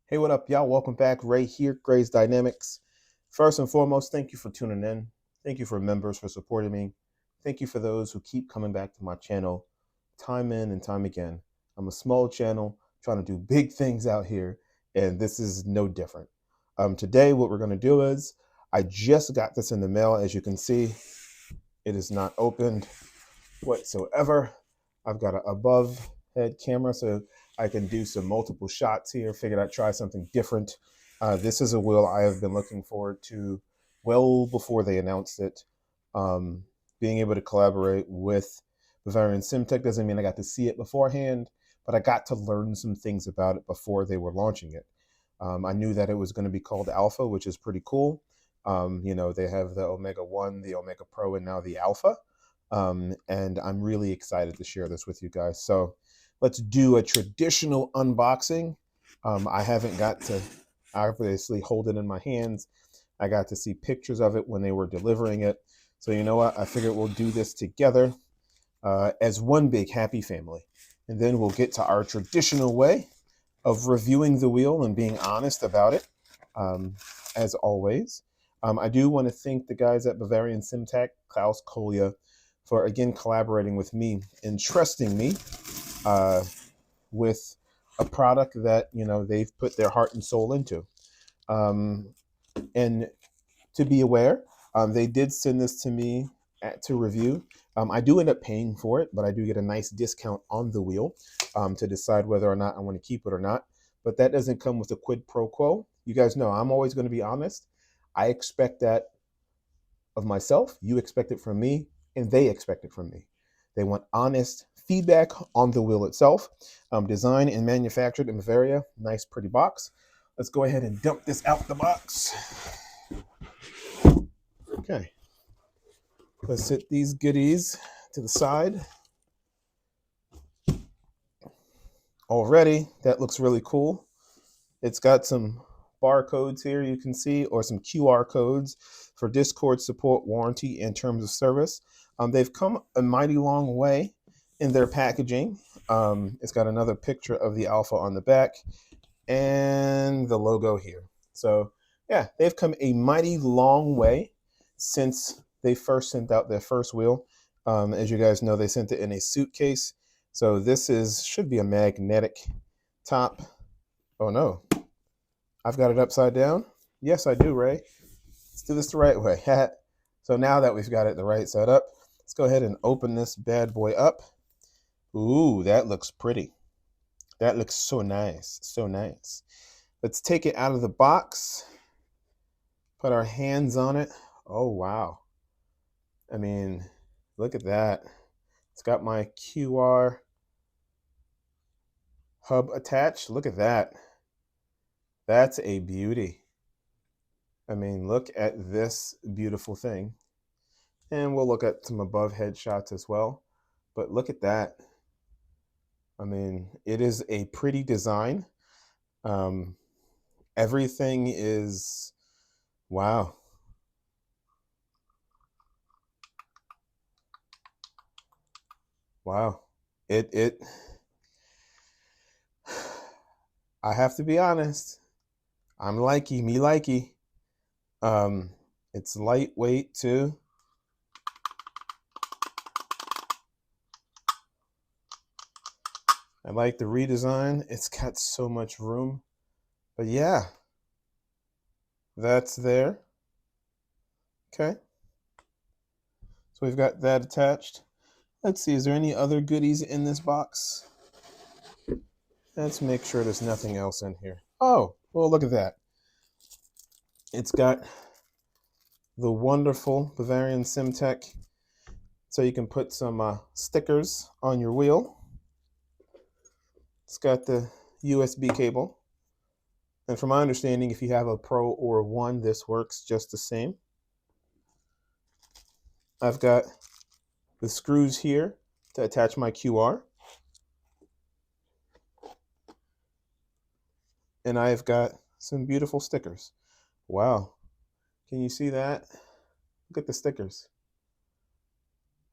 Hey, what up, y'all? Welcome back. Ray here, Grayze Dynamics. First and foremost, thank you for tuning in. Thank you for members for supporting me. Thank you for those who keep coming back to my channel time in and time again. I'm a small channel trying to do big things out here, and this is no different. Today, what we're going to do is I just got this in the mail. As you can see, it is not opened whatsoever. I've got an above head camera, so I can do some multiple shots here. Figured I'd try something different. This is a wheel I have been looking forward to well before they announced it. Being able to collaborate with Bavarian Simtec doesn't mean I got to see it beforehand, but I got to learn some things about it before they were launching it. I knew that it was going to be called Alpha, which is pretty cool. They have the Omega 1, the Omega Pro, and now the Alpha. And I'm really excited to share this with you guys. So let's do a traditional unboxing. I haven't got to obviously hold it in my hands. I got to see pictures of it when they were delivering it. So you know what? I figured we'll do this together as one big happy family. And then we'll get to our traditional way of reviewing the wheel and being honest about it, as always. I do want to thank the guys at Bavarian Simtec, Klaus Kolja, for again collaborating with me and trusting me with a product that they've put their heart and soul into. And to be aware, they did send this to me to review. I do end up paying for it, but I do get a nice discount on the wheel to decide whether or not I want to keep it or not. But that doesn't come with a quid pro quo. You guys know I'm always going to be honest. I expect that of myself. You expect it from me, and they expect it from me. They want honest feedback on the wheel itself. Designed and manufactured in Bavaria. Nice, pretty box. Let's go ahead and dump this out the box. Okay. Let's set these goodies to the side. Already, that looks really cool. It's got some barcodes here you can see, or some QR codes for Discord support, warranty, and terms of service. They've come a mighty long way in their packaging. It's got another picture of the Alpha on the back and the logo here. So yeah, they've come a mighty long way since they first sent out their first wheel. As you guys know, they sent it in a suitcase. So this should be a magnetic top. Oh no, I've got it upside down. Yes, I do, Ray. Let's do this the right way. So now that we've got it the right side up, let's go ahead and open this bad boy up. Ooh, that looks pretty. That looks so nice, so nice. Let's take it out of the box, put our hands on it. Oh, wow. I mean, look at that. It's got my QR hub attached. Look at that. That's a beauty. I mean, look at this beautiful thing. And we'll look at some above head shots as well. But look at that. I mean, it is a pretty design. Everything is, wow. Wow. I have to be honest. I'm likey, me likey. It's lightweight too. I like the redesign. It's got so much room. But yeah, that's there. Okay. So we've got that attached. Let's see, is there any other goodies in this box? Let's make sure there's nothing else in here. Oh, well, look at that. It's got the wonderful Bavarian Simtec, so you can put some stickers on your wheel. It's got the USB cable. And from my understanding, if you have a Pro or a 1, this works just the same. I've got the screws here to attach my QR. And I've got some beautiful stickers. Wow. Can you see that? Look at the stickers.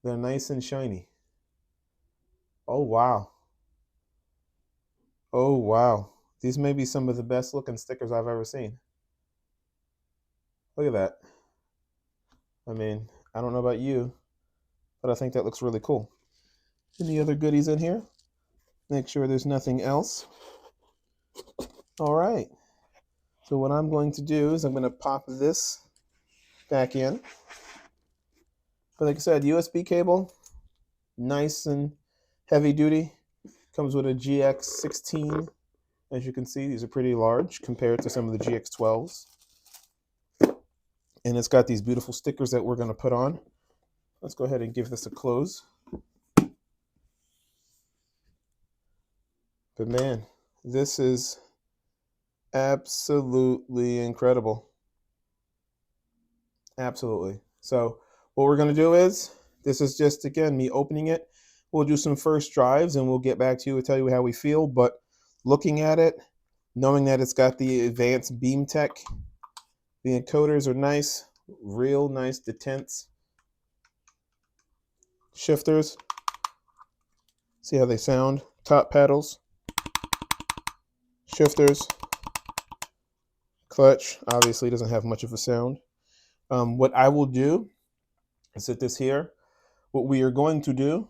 They're nice and shiny. Oh, wow. Oh, wow. These may be some of the best looking stickers I've ever seen. Look at that. I mean, I don't know about you, but I think that looks really cool. Any other goodies in here? Make sure there's nothing else. All right. So what I'm going to do is I'm going to pop this back in. But like I said, USB cable, nice and heavy duty. Comes with a GX16. As you can see, these are pretty large compared to some of the GX12s. And it's got these beautiful stickers that we're going to put on. Let's go ahead and give this a close. But man, this is absolutely incredible. Absolutely. So what we're going to do is, this is just, again, me opening it. We'll do some first drives and we'll get back to you and tell you how we feel. But looking at it, knowing that it's got the advanced BEAMTEC, the encoders are nice, real nice detents. Shifters, see how they sound. Top paddles, shifters, clutch, obviously doesn't have much of a sound. What I will do is set this here. What we are going to do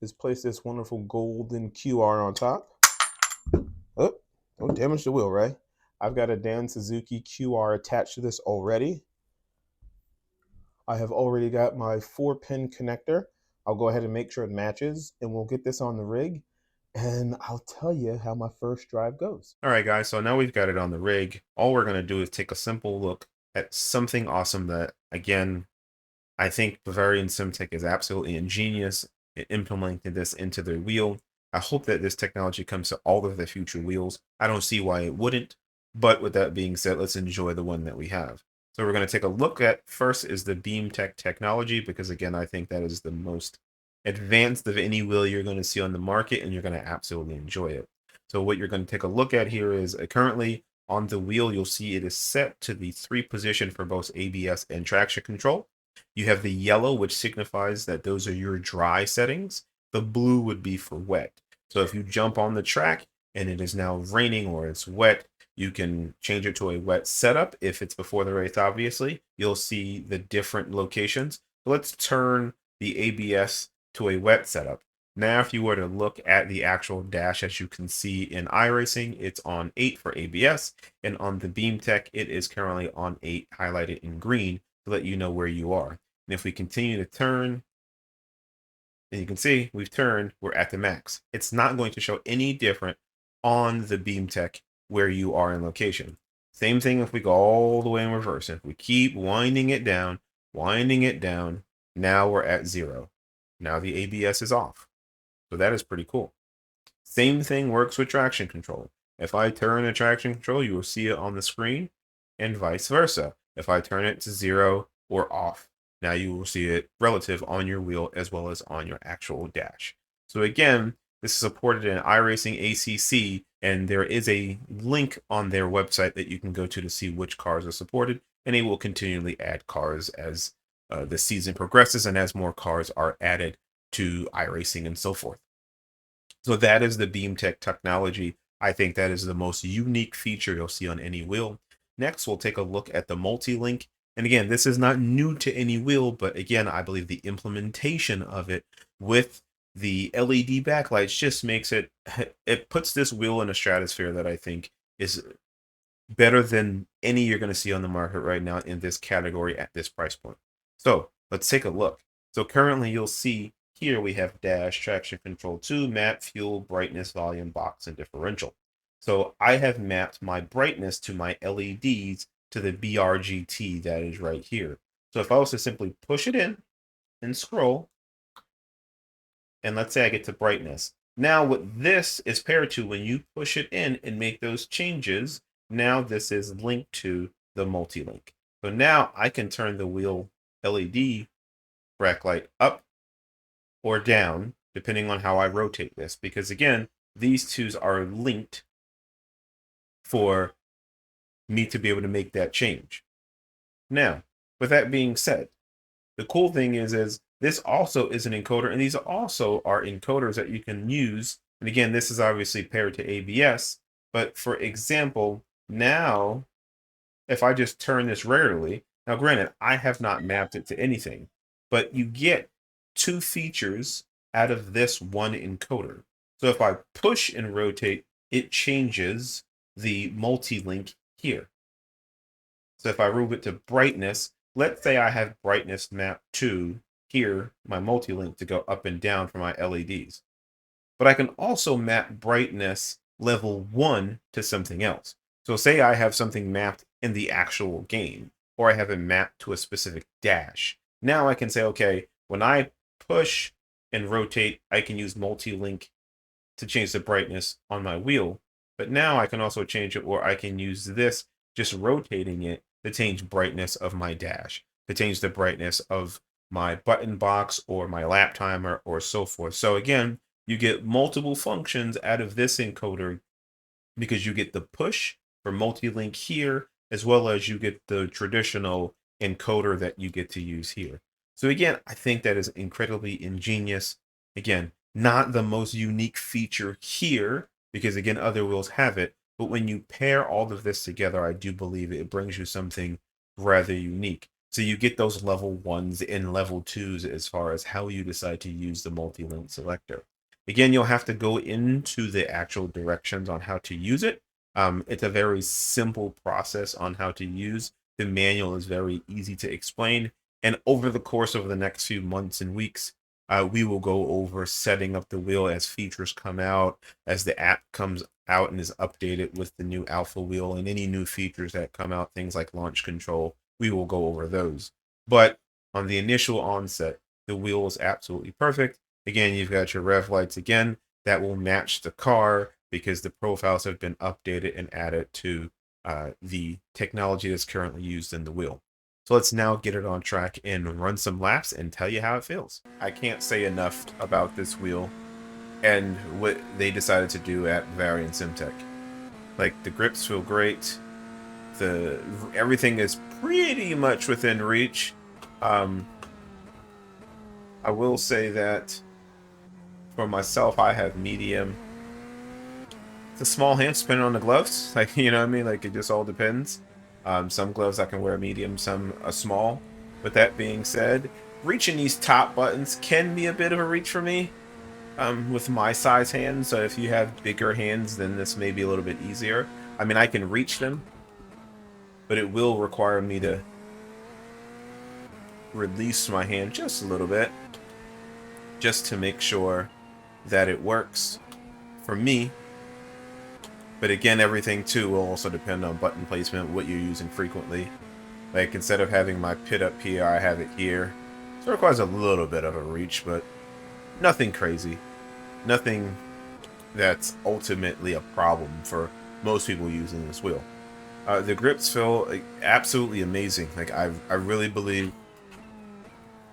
is place this wonderful golden QR on top. Oh, don't damage the wheel, right? I've got a Dan Suzuki QR attached to this already. I have already got my 4-pin connector. I'll go ahead and make sure it matches, and we'll get this on the rig, and I'll tell you how my first drive goes. All right, guys, so now we've got it on the rig. All we're going to do is take a simple look at something awesome that, again, I think Bavarian Simtec is absolutely ingenious in implementing this into their wheel. I hope that this technology comes to all of the future wheels. I don't see why it wouldn't, but with that being said, let's enjoy the one that we have. So we're going to take a look at, first is the BEAMTEC technology, because again, I think that is the most advanced of any wheel you're going to see on the market, and you're going to absolutely enjoy it. So what you're going to take a look at here is currently on the wheel, you'll see it is set to the 3 position for both ABS and traction control. You have the yellow, which signifies that those are your dry settings. The blue would be for wet. So if you jump on the track and it is now raining or it's wet, you can change it to a wet setup. If it's before the race, obviously, you'll see the different locations. So let's turn the ABS to a wet setup. Now, if you were to look at the actual dash, as you can see in iRacing, it's on 8 for ABS, and on the BEAMTEC, it is currently on 8, highlighted in green, to let you know where you are. And if we continue to turn, and you can see we've turned, we're at the max. It's not going to show any different on the BEAMTEC where you are in location. Same thing if we go all the way in reverse. If we keep winding it down, now we're at 0. Now the ABS is off. So that is pretty cool. Same thing works with traction control. If I turn the traction control, you will see it on the screen, and vice versa. If I turn it to 0 or off, now you will see it relative on your wheel as well as on your actual dash. So again, this is supported in iRacing ACC, and there is a link on their website that you can go to see which cars are supported, and they will continually add cars as the season progresses and as more cars are added to iRacing and so forth. So that is the BEAMTEC technology. I think that is the most unique feature you'll see on any wheel. Next, we'll take a look at the multi-link. And again, this is not new to any wheel, but again, I believe the implementation of it with the LED backlights just makes it, it puts this wheel in a stratosphere that I think is better than any you're going to see on the market right now in this category at this price point. So let's take a look. So currently you'll see here we have dash, traction control 2, map, fuel, brightness, volume, box, and differential. So I have mapped my brightness to my LEDs to the BRGT that is right here. So if I was to simply push it in and scroll, and let's say I get to brightness. Now what this is paired to, when you push it in and make those changes, now this is linked to the multi-link. So now I can turn the wheel LED backlight up or down, depending on how I rotate this, because again, these two are linked for me to be able to make that change. Now, with that being said, the cool thing is this also is an encoder, and these also are encoders that you can use. And again, this is obviously paired to ABS, But for example, now if I just turn this regularly, now granted, I have not mapped it to anything, but you get two features out of this one encoder. So if I push and rotate, it changes the multi-link here. So if I move it to brightness, let's say I have brightness mapped to here, my multi-link to go up and down for my LEDs. But I can also map brightness level 1 to something else. So say I have something mapped in the actual game, or I have it mapped to a specific dash. Now I can say, okay, when I push and rotate, I can use multi-link to change the brightness on my wheel. But now I can also change it, or I can use this, just rotating it, to change brightness of my dash, to change the brightness of my button box or my lap timer or so forth. So again, you get multiple functions out of this encoder because you get the push for multi-link here, as well as you get the traditional encoder that you get to use here. So again, I think that is incredibly ingenious. Again, not the most unique feature here, because again, other wheels have it, but when you pair all of this together, I do believe it brings you something rather unique. So you get those level 1s and level 2s as far as how you decide to use the multi-link selector. Again, you'll have to go into the actual directions on how to use it. It's a very simple process on how to use. The manual is very easy to explain. And over the course of the next few months and weeks, we will go over setting up the wheel as features come out, as the app comes out and is updated with the new alpha wheel and any new features that come out, things like launch control. We will go over those. But on the initial onset, the wheel is absolutely perfect. Again, you've got your rev lights again that will match the car because the profiles have been updated and added to the technology that's currently used in the wheel. So let's now get it on track and run some laps and tell you how it feels. I can't say enough about this wheel and what they decided to do at Bavarian Simtec. Like, the grips feel great. Everything is pretty much within reach. I will say that for myself, I have medium. It's a small hand, depending on the gloves. Like, you know what I mean? Like, it just all depends. Some gloves I can wear medium, some a small. With that being said, reaching these top buttons can be a bit of a reach for me with my size hands. So if you have bigger hands, then this may be a little bit easier. I mean, I can reach them, but it will require me to release my hand just a little bit, just to make sure that it works for me. But again, everything too will also depend on button placement, what you're using frequently. Like, instead of having my pit up here, I have it here. So it requires a little bit of a reach, but nothing crazy. Nothing that's ultimately a problem for most people using this wheel. The grips feel absolutely amazing. Like, I really believe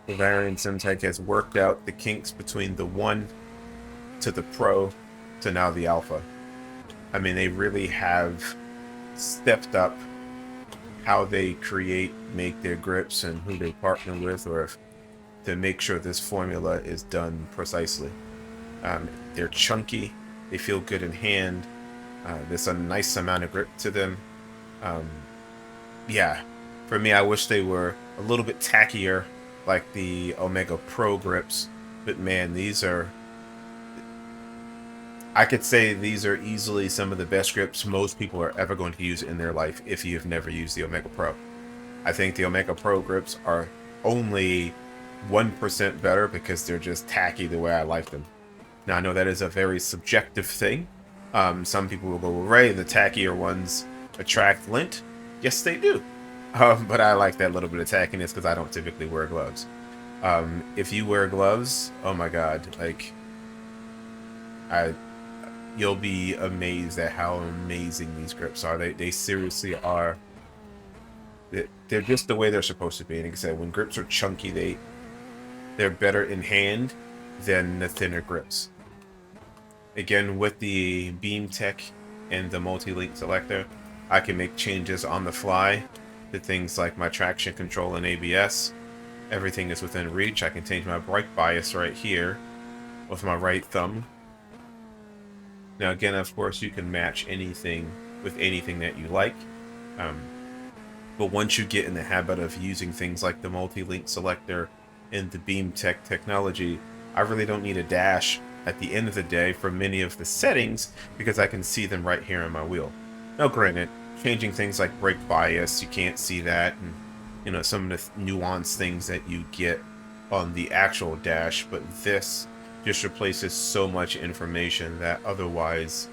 Bavarian Simtec has worked out the kinks between the 1 to the Pro to now the Alpha. I mean, they really have stepped up how they make their grips and who they partner with, or to make sure this formula is done precisely. They're chunky, they feel good in hand, there's a nice amount of grip to them. Yeah, for me, I wish they were a little bit tackier like the Omega Pro grips, but man, I could say these are easily some of the best grips most people are ever going to use in their life if you've never used the Omega Pro. I think the Omega Pro grips are only 1% better because they're just tacky the way I like them. Now, I know that is a very subjective thing. Some people will go, well, Ray, the tackier ones attract lint. Yes, they do. But I like that little bit of tackiness because I don't typically wear gloves. If you wear gloves, oh my god, like, you'll be amazed at how amazing these grips are. They seriously are. They're just the way they're supposed to be. And like I said, when grips are chunky, they're better in hand than the thinner grips. Again, with the BEAMTEC and the multi-link selector, I can make changes on the fly to things like my traction control and ABS. Everything is within reach. I can change my brake bias right here with my right thumb. Now, again, of course, you can match anything with anything that you like. But once you get in the habit of using things like the multi-link selector and the BEAMTEC technology, I really don't need a dash at the end of the day for many of the settings because I can see them right here on my wheel. Now, granted, changing things like brake bias, you can't see that, and some of the nuanced things that you get on the actual dash, but this just replaces so much information that otherwise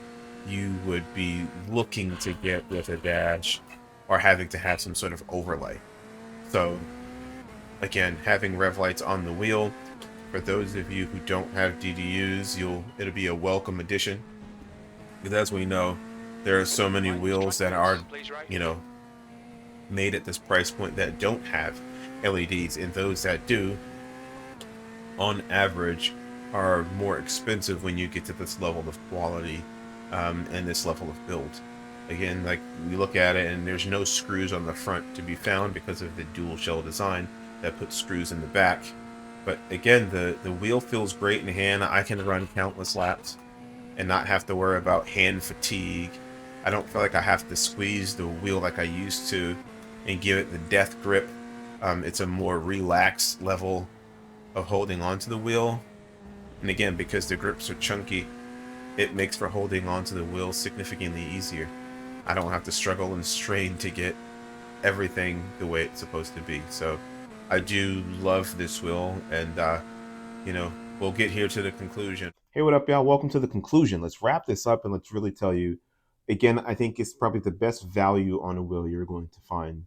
you would be looking to get with a dash or having to have some sort of overlay. So again, having rev lights on the wheel, for those of you who don't have DDUs, it'll be a welcome addition. Because as we know, there are so many wheels that are, you know, made at this price point that don't have LEDs, and those that do, on average, are more expensive when you get to this level of quality and this level of build. Again, like we look at it, and there's no screws on the front to be found because of the dual shell design that puts screws in the back. But again, the wheel feels great in hand. I can run countless laps and not have to worry about hand fatigue. I don't feel like I have to squeeze the wheel like I used to and give it the death grip. It's a more relaxed level of holding onto the wheel. And again, because the grips are chunky, it makes for holding onto the wheel significantly easier. I don't have to struggle and strain to get everything the way it's supposed to be. So I do love this wheel, and we'll get here to the conclusion. Hey, what up, y'all? Welcome to the conclusion. Let's wrap this up and let's really tell you again. I think it's probably the best value on a wheel you're going to find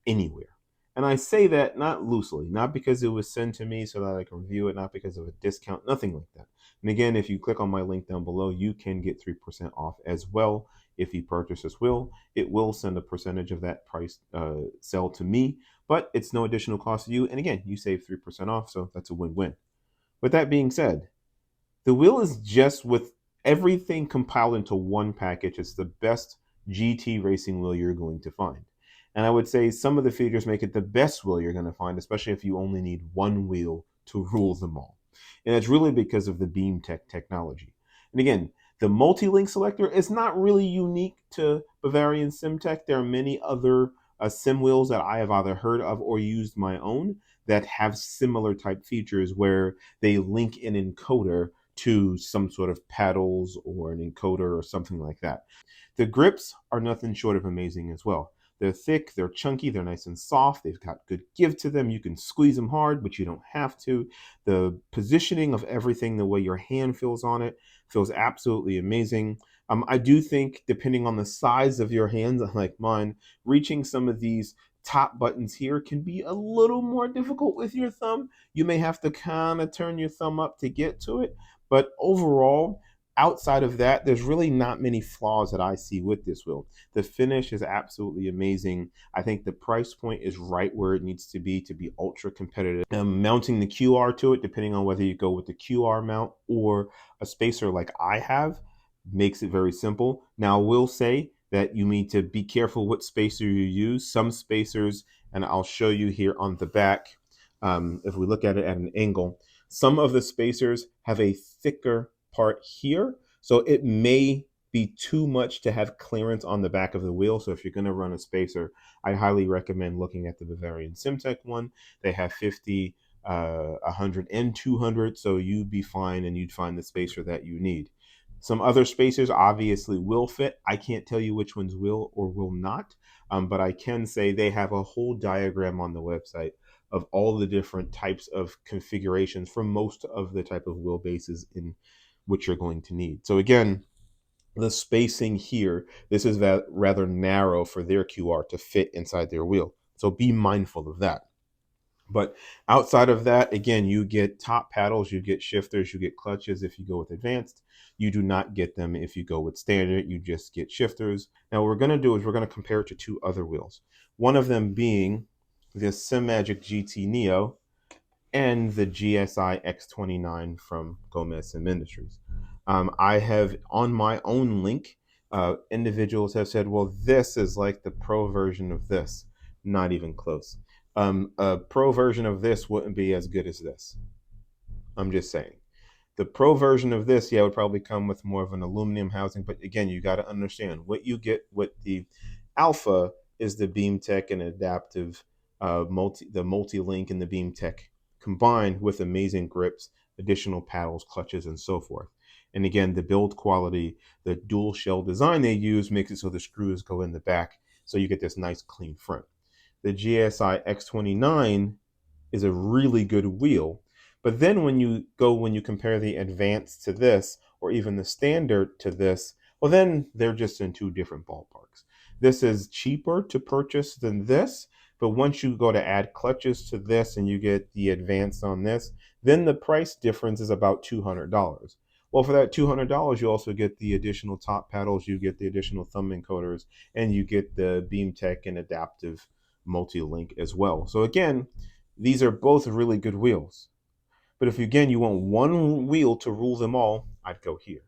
anywhere. And I say that not loosely, not because it was sent to me so that I can review it, not because of a discount, nothing like that. And again, if you click on my link down below, you can get 3% off as well. If you purchase this wheel, it will send a percentage of that price sell to me, but it's no additional cost to you. And again, you save 3% off, so that's a win-win. With that being said, the wheel is just with everything compiled into one package. It's the best GT racing wheel you're going to find. And I would say some of the features make it the best wheel you're going to find, especially if you only need one wheel to rule them all. And it's really because of the BEAMTEC technology. And again, the multi-link selector is not really unique to Bavarian Simtec. There are many other sim wheels that I have either heard of or used my own that have similar type features where they link an encoder to some sort of paddles or an encoder or something like that. The grips are nothing short of amazing as well. They're thick, they're chunky, they're nice and soft, they've got good give to them. You can squeeze them hard, but you don't have to. The positioning of everything, the way your hand feels on it, feels absolutely amazing. I do think, depending on the size of your hands, like mine, reaching some of these top buttons here can be a little more difficult with your thumb. You may have to kind of turn your thumb up to get to it. But overall, outside of that, there's really not many flaws that I see with this wheel. The finish is absolutely amazing. I think the price point is right where it needs to be ultra competitive. Mounting the QR to it, depending on whether you go with the QR mount or a spacer like I have, makes it very simple. Now, I will say that you need to be careful what spacer you use. Some spacers, and I'll show you here on the back, if we look at it at an angle, some of the spacers have a thicker part here. So it may be too much to have clearance on the back of the wheel. So if you're going to run a spacer, I highly recommend looking at the Bavarian Simtec one. They have 50, 100, and 200. So you'd be fine and you'd find the spacer that you need. Some other spacers obviously will fit. I can't tell you which ones will or will not, but I can say they have a whole diagram on the website of all the different types of configurations for most of the type of wheelbases in which you're going to need. So again, the spacing here, this is that rather narrow for their QR to fit inside their wheel. So be mindful of that. But outside of that, again, you get top paddles, you get shifters, you get clutches if you go with advanced. You do not get them if you go with standard. You just get shifters. Now, what we're going to do is we're going to compare it to two other wheels. One of them being the SimMagic GT Neo and the GSI X29 from Gomez Sim Industries. I have on my own link, individuals have said, well, this is like the pro version of this. Not even close. A pro version of this wouldn't be as good as this. I'm just saying. The Pro version of this, yeah, would probably come with more of an aluminum housing. But again, you got to understand what you get with the Alpha is the BEAMTEC and adaptive multi-link and the BEAMTEC combined with amazing grips, additional paddles, clutches, and so forth. And again, the build quality, the dual shell design they use makes it so the screws go in the back, so you get this nice clean front. The GSI X29 is a really good wheel. But then when you compare the advanced to this, or even the standard to this, well, then they're just in two different ballparks. This is cheaper to purchase than this, but once you go to add clutches to this and you get the advanced on this, then the price difference is about $200. Well, for that $200, you also get the additional top paddles, you get the additional thumb encoders, and you get the BEAMTEC and adaptive multi-link as well. So again, these are both really good wheels. But if again you want one wheel to rule them all, I'd go here.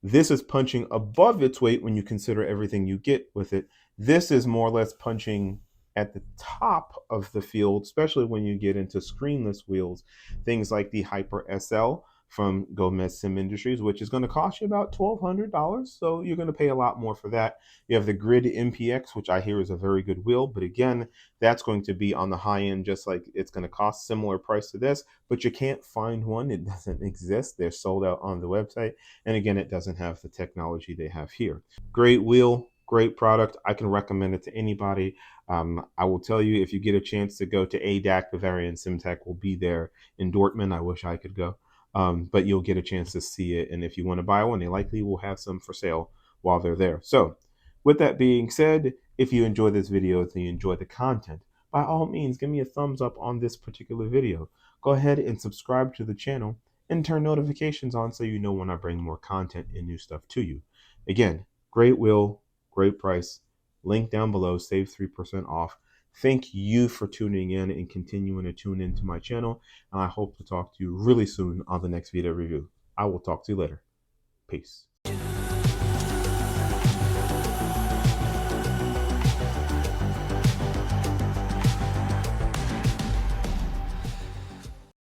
This is punching above its weight when you consider everything you get with it. This is more or less punching at the top of the field, especially when you get into screenless wheels, things like the Hyper SL from Gomez Sim Industries, which is going to cost you about $1,200. So you're going to pay a lot more for that. You have the Grid MPX, which I hear is a very good wheel, but again, that's going to be on the high end, just like it's going to cost similar price to this, but you can't find one. It doesn't exist. They're sold out on the website. And again, it doesn't have the technology they have here. Great wheel, great product. I can recommend it to anybody. I will tell you, if you get a chance to go to ADAC, Bavarian Simtec will be there in Dortmund. I wish I could go. But you'll get a chance to see it. And if you want to buy one, they likely will have some for sale while they're there. So with that being said, if you enjoy this video, if you enjoy the content, by all means, give me a thumbs up on this particular video. Go ahead and subscribe to the channel and turn notifications on so you know when I bring more content and new stuff to you. Again, great wheel, great price. Link down below, save 3% off. Thank you for tuning in and continuing to tune into my channel. And I hope to talk to you really soon on the next video review. I will talk to you later. Peace.